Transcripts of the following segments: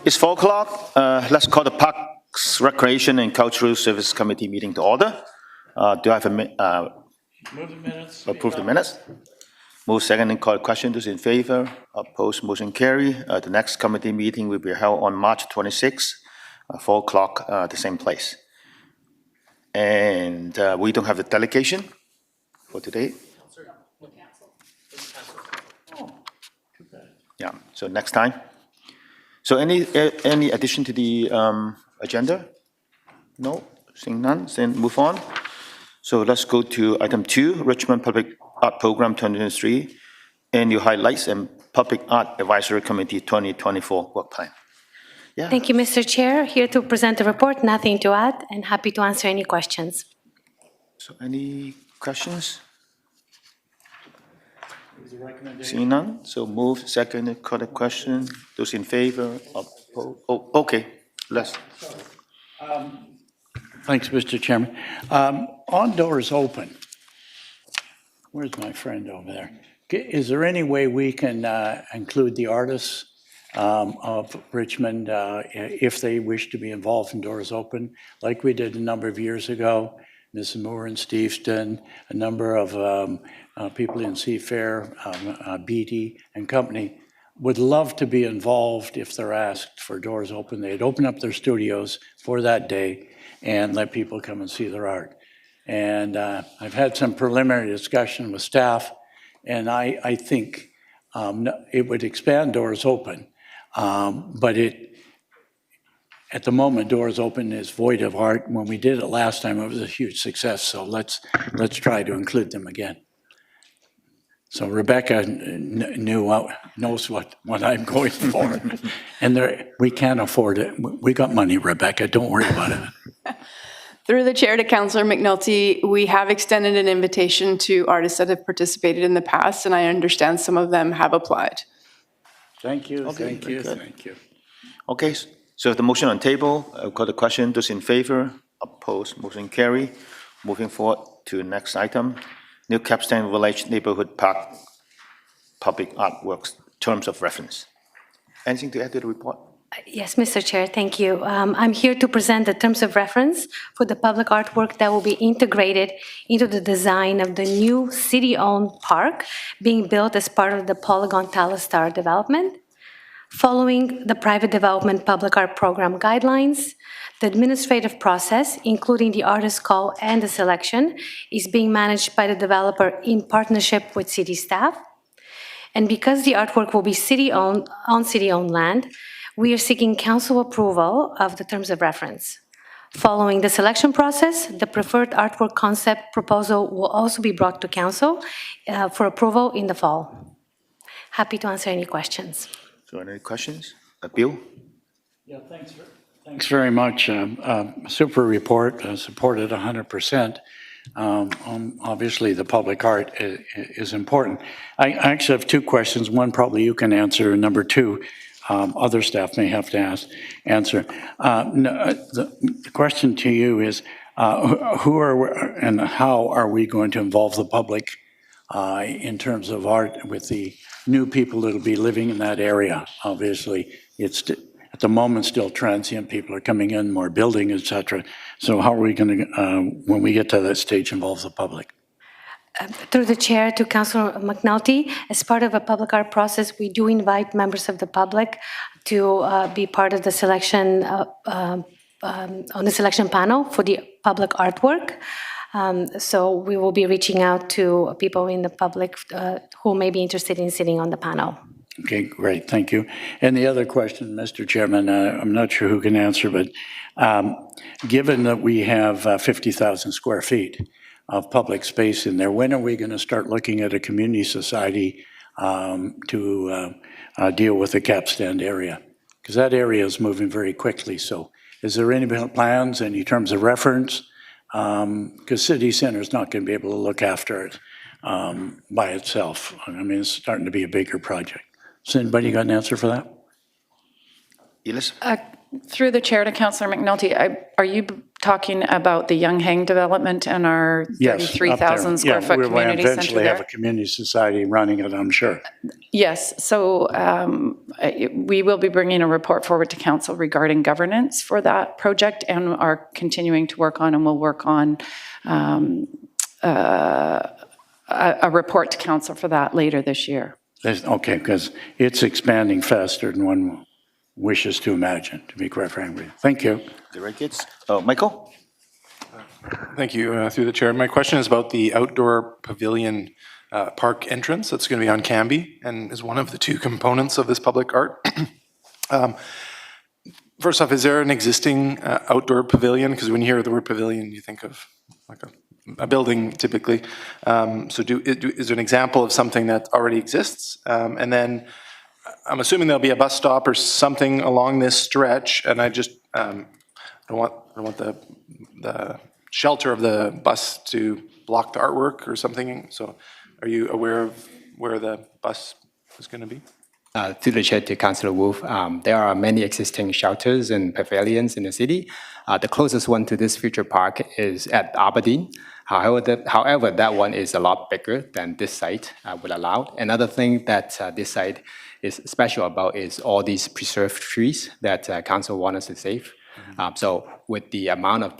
It's 4 o'clock. Let's call the Parks, Recreation, and Cultural Services Committee meeting to order. Do I have Move the minutes. approve the minutes? Move second and call the question. Those in favor? Opposed? Motion carry. The next committee meeting will be held on March 26, 4 o'clock, the same place. And we don't have the delegation for today. Yeah, so next time. So any addition to the agenda? No, seeing none, then move on. So let's go to item 2, Richmond Public Art Program 2023, Annual Highlights and Public Art Advisory Committee 2024 work plan. Yeah. Thank you, Mr. Chair. Here to present the report, nothing to add, and happy to answer any questions. So any questions? Seeing none, so move second, call the question. Those in favor? Oh, okay, let's. Thanks, Mr. Chairman. On Doors Open, where's my friend over there? Is there any way we can include the artists of Richmond if they wish to be involved in Doors Open, like we did a number of years ago? Mrs. Moore in Steveston, a number of people in Seafair, Beatty and company would love to be involved if they're asked for Doors Open. They'd open up their studios for that day and let people come and see their art. And I've had some preliminary discussion with staff, and I think it would expand Doors Open, but at the moment, Doors Open is void of art. When we did it last time, it was a huge success, so let's try to include them again. So Rebecca knows what I'm going for, and we can't afford it. We got money, Rebecca, don't worry about it. Through the chair to Councillor McNulty, we have extended an invitation to artists that have participated in the past, and I understand some of them have applied. Thank you, Okay, thank you, good. thank you. Okay, so the motion on table, I'll call the question. Those in favor? Opposed? Motion carry. Moving forward to the next item, New Capstan Village Neighborhood Park Public Artworks Terms of Reference. Anything to add to the report? Yes, Mr. Chair, thank you. I'm here to present the terms of reference for the public artwork that will be integrated into the design of the new city-owned park being built as part of the Polygon Talastar development. Following the private development public art program guidelines, the administrative process, including the artist call and the selection, is being managed by the developer in partnership with city staff. And because the artwork will be city-owned on city-owned land, we are seeking council approval of the terms of reference. Following the selection process, the preferred artwork concept proposal will also be brought to council for approval in the fall. Happy to answer any questions. So any questions? Bill? Yeah, thanks very much. Super report, supported 100%. Obviously, the public art is important. I actually have two questions. One probably you can answer. Number two, other staff may have to answer. The question to you is, who are and how are we going to involve the public in terms of art with the new people that will be living in that area? Obviously, it's at the moment still transient. People are coming in, more building, etc. So how are we going to, when we get to that stage, involve the public? Through the chair to Councillor McNulty, as part of a public art process, we do invite members of the public to be part of the selection on the selection panel for the public artwork. So we will be reaching out to people in the public who may be interested in sitting on the panel. Okay, great, thank you. And the other question, Mr. Chairman, I'm not sure who can answer, but given that we have 50,000 square feet of public space in there, when are we going to start looking at a community society to deal with the Capstand area? Because that area is moving very quickly. So is there any plans, any terms of reference? Because City Center is not going to be able to look after it by itself. I mean, it's starting to be a bigger project. Has anybody got an answer for that? Yes. Through the chair to Councillor McNulty, are you talking about the Young Hang development and our Yes, up there. 33,000 square foot Yeah, community we'll center eventually have a there? community society running it, I'm sure. Yes, so we will be bringing a report forward to council regarding governance for that project and are continuing to work on, and we'll work on a report to council for that later this year. Okay, because it's expanding faster than one wishes to imagine, to be quite frank with you. Thank you. Very good. Michael? Thank you, through the chair. My question is about the outdoor pavilion park entrance that's going to be on Canby and is one of the two components of this public art. First off, is there an existing outdoor pavilion? Because when you hear the word pavilion, you think of like a building typically. So is there an example of something that already exists? And then I'm assuming there'll be a bus stop or something along this stretch, and I just don't want the shelter of the bus to block the artwork or something. So are you aware of where the bus is going to be? Through the chair to Councillor Wolf, there are many existing shelters and pavilions in the city. The closest one to this future park is at Aberdeen. However, that one is a lot bigger than this site will allow. Another thing that this site is special about is all these preserved trees that council wants us to save. So with the amount of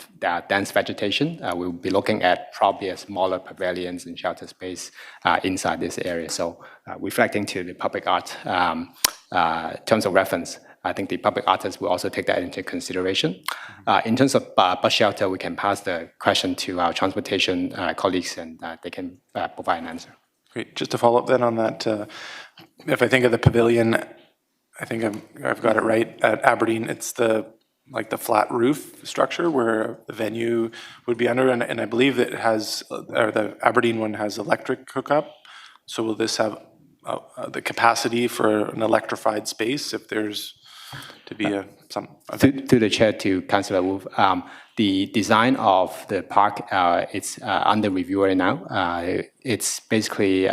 dense vegetation, we'll be looking at probably a smaller pavilions and shelter space inside this area. So reflecting to the public art terms of reference, I think the public artists will also take that into consideration. In terms of bus shelter, we can pass the question to our transportation colleagues and they can provide an answer. Great. Just to follow up then on that, if I think of the pavilion, I think I've got it right. At Aberdeen, it's the flat roof structure where the venue would be under, and I believe that it has, or the Aberdeen one has electric hookup. So will this have the capacity for an electrified space if there's to be some? To the chair, to Councillor Wolf, the design of the park, it's under review right now. It's basically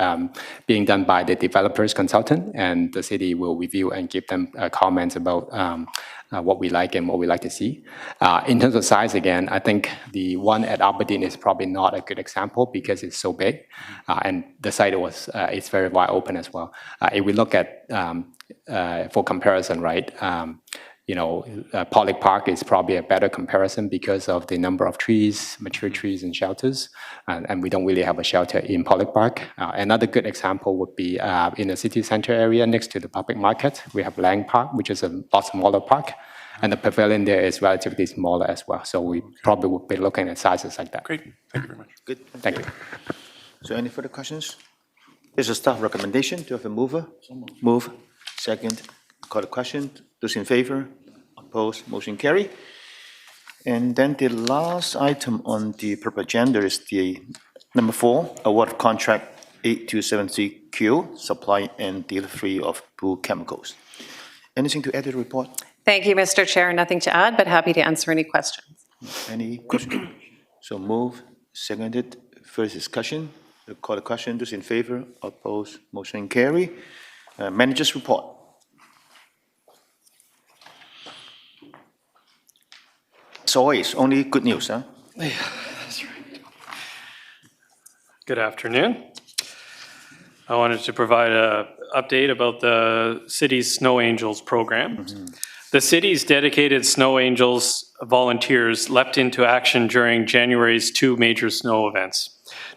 being done by the developer's consultant, and the city will review and give them comments about what we like and what we like to see. In terms of size, again, I think the one at Aberdeen is probably not a good example because it's so big, and the site it's very wide open as well. If we look at for comparison, right? Pollock Park is probably a better comparison because of the number of trees, mature trees and shelters, and we don't really have a shelter in Pollock Park. Another good example would be in the city center area next to the public market. We have Lang Park, which is a lot smaller park, and the pavilion there is relatively smaller as well. So we probably would be looking at sizes like that. Great. Thank you very much. Good. Thank you. So any further questions? There's a staff recommendation to have a mover. Move. Second. Call the question. Those in favor? Opposed? Motion carry. And then the last item on the purple agenda is the number 4, award of contract 8273Q, supply and delivery of pool chemicals. Anything to add to the report? Thank you, Mr. Chair. Nothing to add, but happy to answer any questions. Any question? So move, seconded, first discussion. We'll call the question. Those in favor? Opposed? Motion carry. Manager's report. As always, only good news, huh? Yeah, that's right. Good afternoon. I wanted to provide an update about the city's Snow Angels program. The city's dedicated Snow Angels volunteers leapt into action during January's 2 major snow events.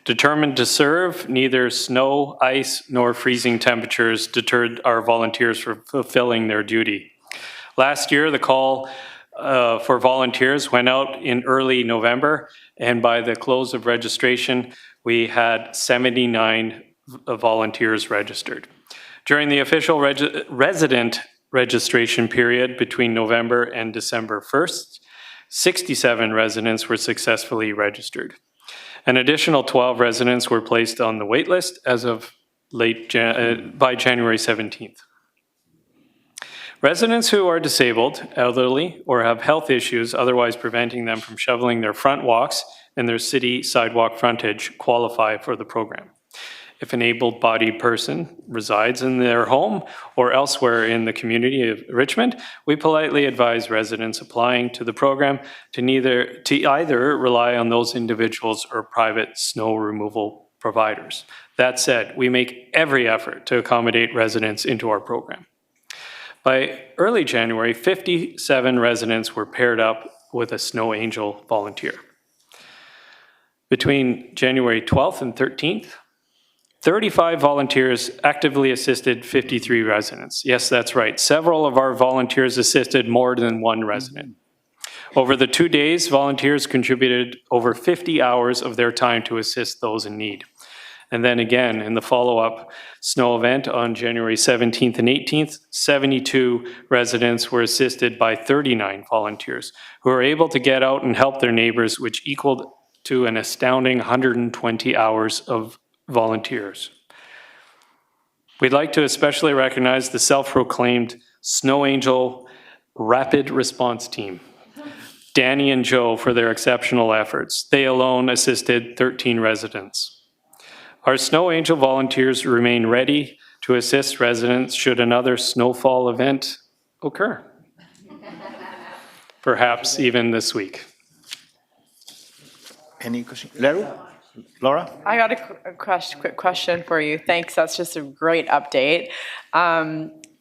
Determined to serve, neither snow, ice, nor freezing temperatures deterred our volunteers from fulfilling their duty. Last year, the call for volunteers went out in early November, and by the close of registration, we had 79 volunteers registered. During the official resident registration period between November and December 1st, 67 residents were successfully registered. An additional 12 residents were placed on the wait list as of by January 17th. Residents who are disabled, elderly, or have health issues otherwise preventing them from shoveling their front walks and their city sidewalk frontage qualify for the program. If an able-bodied person resides in their home or elsewhere in the community of Richmond, we politely advise residents applying to the program to either rely on those individuals or private snow removal providers. That said, we make every effort to accommodate residents into our program. By early January, 57 residents were paired up with a Snow Angel volunteer. Between January 12th and 13th, 35 volunteers actively assisted 53 residents. Yes, that's right. Several of our volunteers assisted more than one resident. Over the 2 days, volunteers contributed over 50 hours of their time to assist those in need. And then again, in the follow-up snow event on January 17th and 18th, 72 residents were assisted by 39 volunteers who were able to get out and help their neighbors, which equaled to an astounding 120 hours of volunteers. We'd like to especially recognize the self-proclaimed Snow Angel Rapid Response Team, Danny and Joe, for their exceptional efforts. They alone assisted 13 residents. Our Snow Angel volunteers remain ready to assist residents should another snowfall event occur, perhaps even this week. Any question? Laura? I got a quick question for you. Thanks, that's just a great update.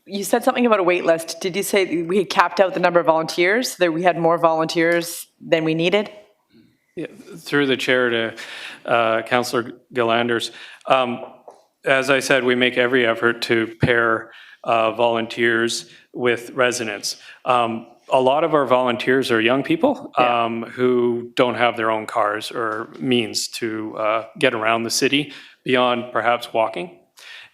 You said something about a wait list. Did you say we had capped out the number of volunteers, that we had more volunteers than we needed? Yeah, through the chair to Councillor Gillanders. As I said, we make every effort to pair volunteers with residents. A lot of our volunteers are young people who don't have their own cars or means to get around the city beyond perhaps walking.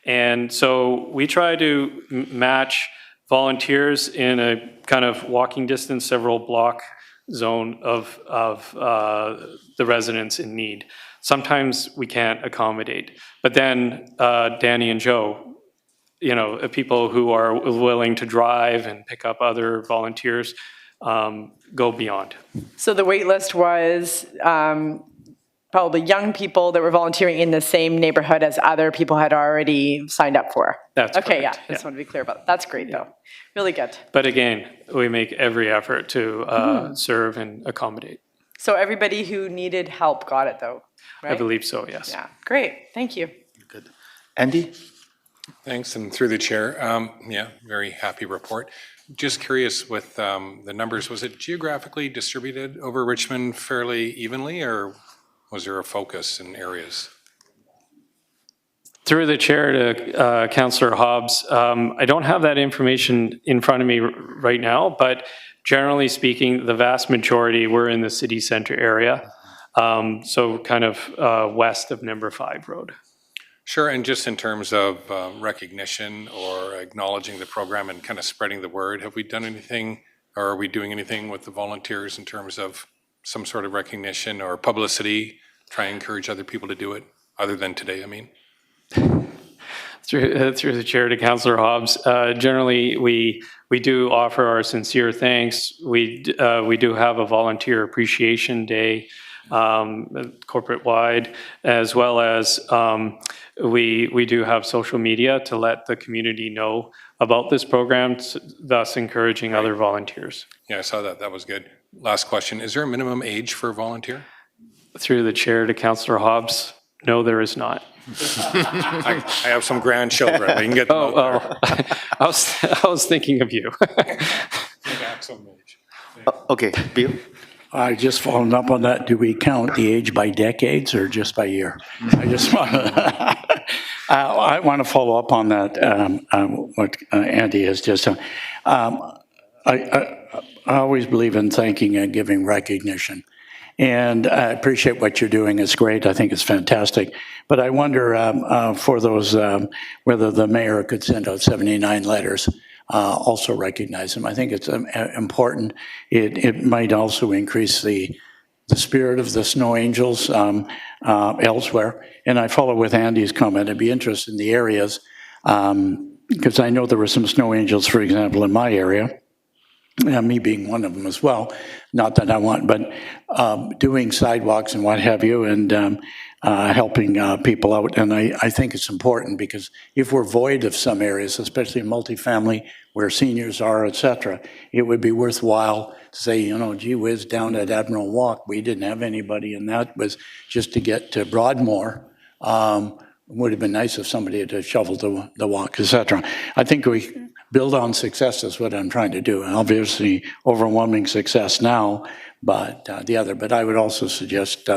And so we try to match volunteers in a kind of walking distance, several block zone of the residents in need. Sometimes we can't accommodate, but then Danny and Joe, you know, people who are willing to drive and pick up other volunteers, go beyond. So the wait list was probably young people that were volunteering in the same neighborhood as other people had already signed up for. That's okay, correct, yeah, just want to be clear about that. That's great, though. Really good. But again, we make every effort to serve and accommodate. So everybody who needed help got it, though, right? I believe so, yes. Yeah, great. Thank you. Good. Andy? Thanks, and through the chair, yeah, very happy report. Just curious with the numbers, was it geographically distributed over Richmond fairly evenly, or was there a focus in areas? Through the chair to Councillor Hobbs, I don't have that information in front of me right now, but generally speaking, the vast majority were in the city center area, so kind of west of number 5 Road. Sure, and just in terms of recognition or acknowledging the program and kind of spreading the word, have we done anything, or are we doing anything with the volunteers in terms of some sort of recognition or publicity, try and encourage other people to do it, other than today, I mean? Through the chair to Councillor Hobbs, generally we do offer our sincere thanks. We do have a volunteer appreciation day, corporate-wide, as well as we do have social media to let the community know about this program, thus encouraging other volunteers. Yeah, I saw that. That was good. Last question. Is there a minimum age for a volunteer? Through the chair to Councillor Hobbs, no, there is not. I have some grandchildren. I can get them out there. I was thinking of you. Okay, Bill? I just following up on that, do we count the age by decades or just by year? I just want to, I want to follow up on that, what Andy has just done. I always believe in thanking and giving recognition. And I appreciate what you're doing. It's great. I think it's fantastic. But I wonder for those, whether the mayor could send out 79 letters, also recognize them. I think it's important. It might also increase the spirit of the Snow Angels elsewhere. And I follow with Andy's comment. I'd be interested in the areas, because I know there were some Snow Angels, for example, in my area. Me being one of them as well, not that I want, but doing sidewalks and what have you, and helping people out. And I think it's important because if we're void of some areas, especially in multifamily where seniors are, et cetera, it would be worthwhile to say, you know, gee whiz, down at Admiral Walk, we didn't have anybody, and that was just to get to Broadmoor. Would have been nice if somebody had shoveled the walk, et cetera. I think we build on success is what I'm trying to do. Obviously, overwhelming success now, but the other. But I would also suggest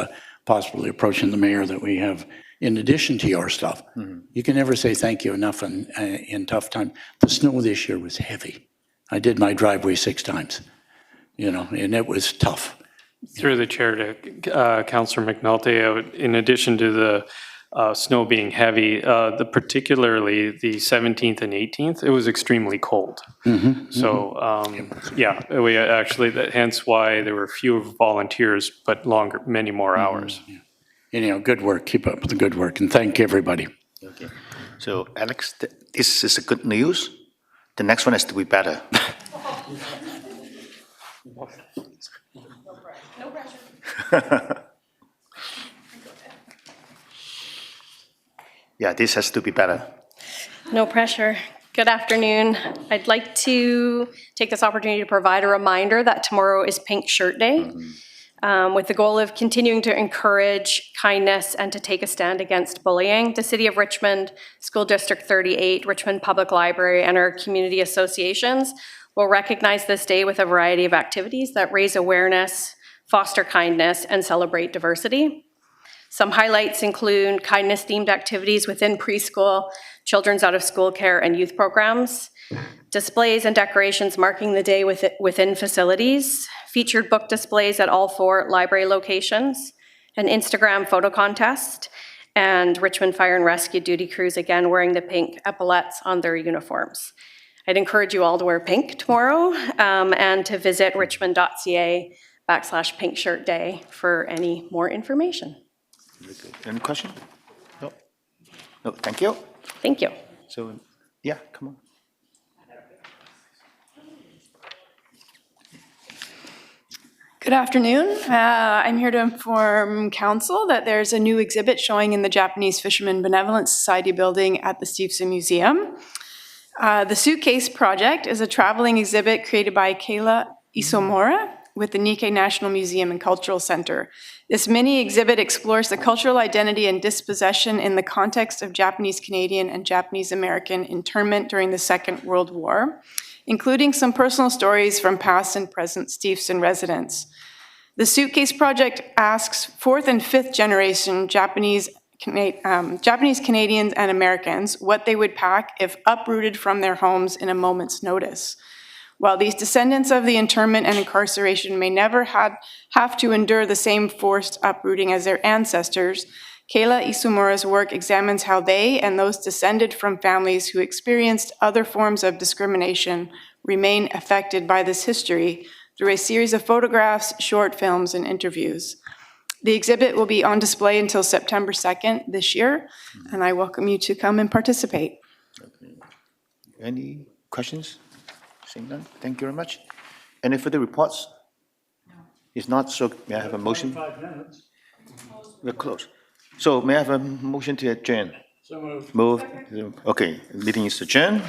possibly approaching the mayor that we have, in addition to your stuff. You can never say thank you enough in tough times. The snow this year was heavy. I did my driveway 6 times, you know, and it was tough. Through the chair to Councillor McNulty, in addition to the snow being heavy, particularly the 17th and 18th, it was extremely cold. So, yeah, we actually, hence why there were fewer volunteers, but longer, many more hours. You know, good work. Keep up with the good work, and thank everybody. Okay. So, Alex, this is a good news. The next one has to be better. No pressure. Yeah, this has to be better. No pressure. Good afternoon. I'd like to take this opportunity to provide a reminder that tomorrow is Pink Shirt Day, with the goal of continuing to encourage kindness and to take a stand against bullying. The City of Richmond, School District 38, Richmond Public Library, and our community associations will recognize this day with a variety of activities that raise awareness, foster kindness, and celebrate diversity. Some highlights include kindness-themed activities within preschool, children's out-of-school care, and youth programs, displays and decorations marking the day within facilities, featured book displays at all 4 library locations, an Instagram photo contest, and Richmond Fire and Rescue duty crews again wearing the pink epaulettes on their uniforms. I'd encourage you all to wear pink tomorrow and to visit richmond.ca/Pink Shirt Day for any more information. Any question? No? No, thank you. Thank you. So, yeah, come on. Good afternoon. I'm here to inform council that there's a new exhibit showing in the Japanese Fishermen Benevolent Society building at the Steveston Museum. The Suitcase Project is a traveling exhibit created by Kayla Isomura with the Nikkei National Museum and Cultural Center. This mini exhibit explores the cultural identity and dispossession in the context of Japanese Canadian and Japanese American internment during the Second World War, including some personal stories from past and present Steveston residents. The Suitcase Project asks 4th and 5th generation Japanese Canadians and Americans what they would pack if uprooted from their homes in a moment's notice. While these descendants of the internment and incarceration may never have to endure the same forced uprooting as their ancestors, Kayla Isomura's work examines how they and those descended from families who experienced other forms of discrimination remain affected by this history through a series of photographs, short films, and interviews. The exhibit will be on display until September 2nd this year, and I welcome you to come and participate. Okay. Any questions? Seeing none, thank you very much. Any further reports? No. If not, so may I have a motion? 5 minutes. We're close. So may I have a motion to adjourn? So moved. Move. Okay, meeting is adjourned.